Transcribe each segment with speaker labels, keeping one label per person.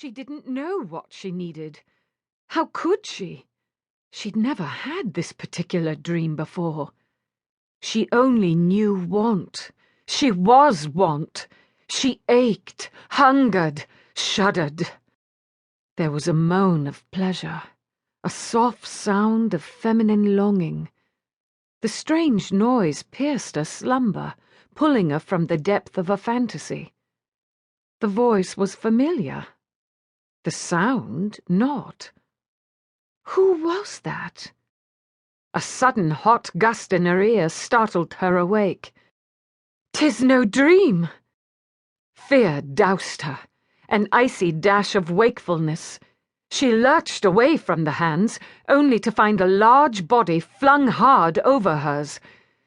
Speaker 1: She didn't know what she needed. How could she? She'd never had this particular dream before. She only knew want. She was want. She ached, hungered, shuddered. There was a moan of pleasure, a soft sound of feminine longing. The strange noise pierced her slumber, pulling her from the depth of a fantasy. The voice was familiar. The sound not. Who was that? A sudden hot gust in her ear startled her awake. "'Tis no dream!" Fear doused her, an icy dash of wakefulness. She lurched away from the hands, only to find a large body flung hard over hers.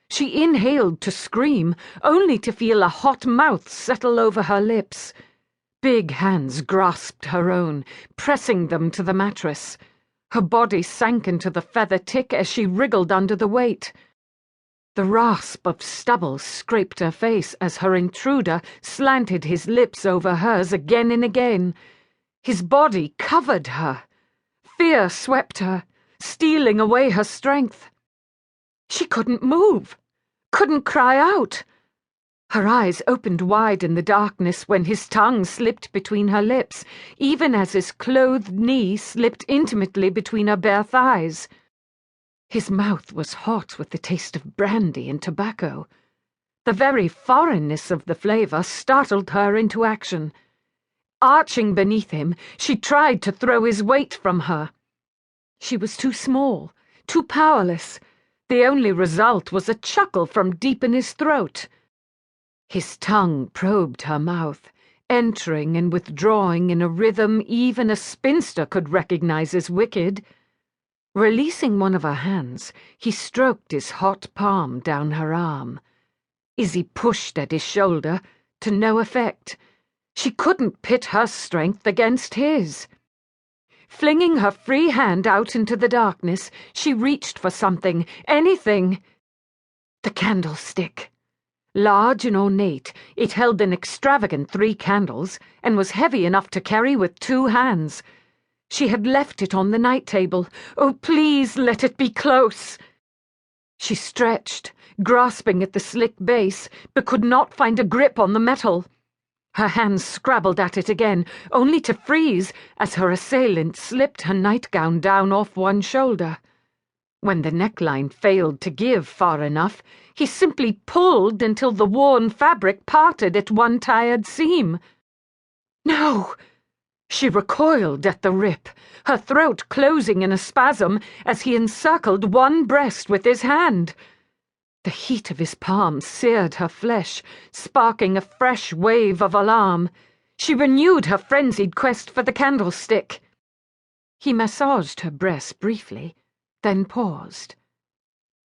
Speaker 1: She inhaled to scream, only to feel a hot mouth settle over her lips. Big hands grasped her own, pressing them to the mattress. Her body sank into the feather tick as she wriggled under the weight. The rasp of stubble scraped her face as her intruder slanted his lips over hers again and again. His body covered her. Fear swept her, stealing away her strength. She couldn't move, couldn't cry out. Her eyes opened wide in the darkness when his tongue slipped between her lips, even as his clothed knee slipped intimately between her bare thighs. His mouth was hot with the taste of brandy and tobacco. The very foreignness of the flavor startled her into action. Arching beneath him, she tried to throw his weight from her. She was too small, too powerless. The only result was a chuckle from deep in his throat. His tongue probed her mouth, entering and withdrawing in a rhythm even a spinster could recognize as wicked. Releasing one of her hands, he stroked his hot palm down her arm. Izzy pushed at his shoulder, to no effect. She couldn't pit her strength against his. Flinging her free hand out into the darkness, she reached for something, anything. The candlestick. Large and ornate, it held an extravagant 3 candles and was heavy enough to carry with 2 hands. She had left it on the night table. Oh, please let it be close. She stretched, grasping at the slick base, but could not find a grip on the metal. Her hands scrabbled at it again, only to freeze as her assailant slipped her nightgown down off one shoulder. When the neckline failed to give far enough, he simply pulled until the worn fabric parted at one tired seam. No! She recoiled at the rip, her throat closing in a spasm as he encircled one breast with his hand. The heat of his palm seared her flesh, sparking a fresh wave of alarm. She renewed her frenzied quest for the candlestick. He massaged her breast briefly, then paused.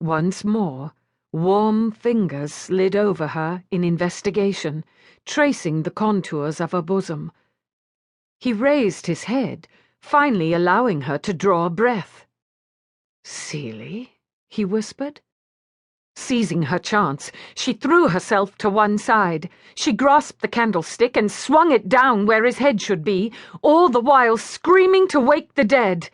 Speaker 1: Once more, warm fingers slid over her in investigation, tracing the contours of her bosom. He raised his head, finally allowing her to draw a breath. "Seely?" he whispered. Seizing her chance, she threw herself to one side. She grasped the candlestick and swung it down where his head should be, all the while screaming to wake the dead.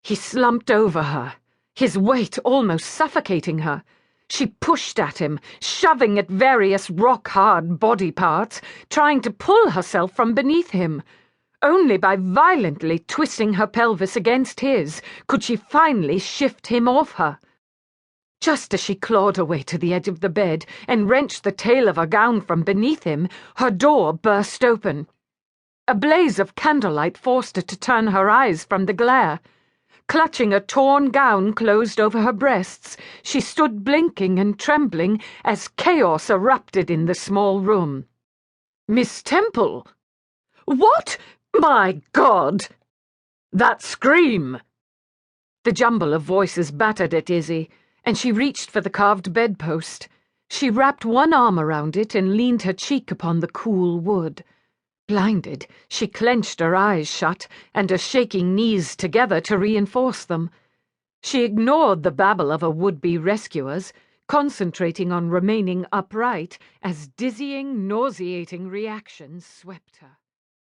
Speaker 1: He slumped over her, his weight almost suffocating her. She pushed at him, shoving at various rock-hard body parts, trying to pull herself from beneath him. Only by violently twisting her pelvis against his could she finally shift him off her. Just as she clawed her way to the edge of the bed and wrenched the tail of her gown from beneath him, her door burst open. A blaze of candlelight forced her to turn her eyes from the glare. Clutching a torn gown closed over her breasts, she stood blinking and trembling as chaos erupted in the small room. "Miss Temple!" "What? My God!" "That scream!" The jumble of voices battered at Izzy, and she reached for the carved bedpost. She wrapped one arm around it and leaned her cheek upon the cool wood. Blinded, she clenched her eyes shut and her shaking knees together to reinforce them. She ignored the babble of her would-be rescuers, concentrating on remaining upright as dizzying, nauseating reactions swept her.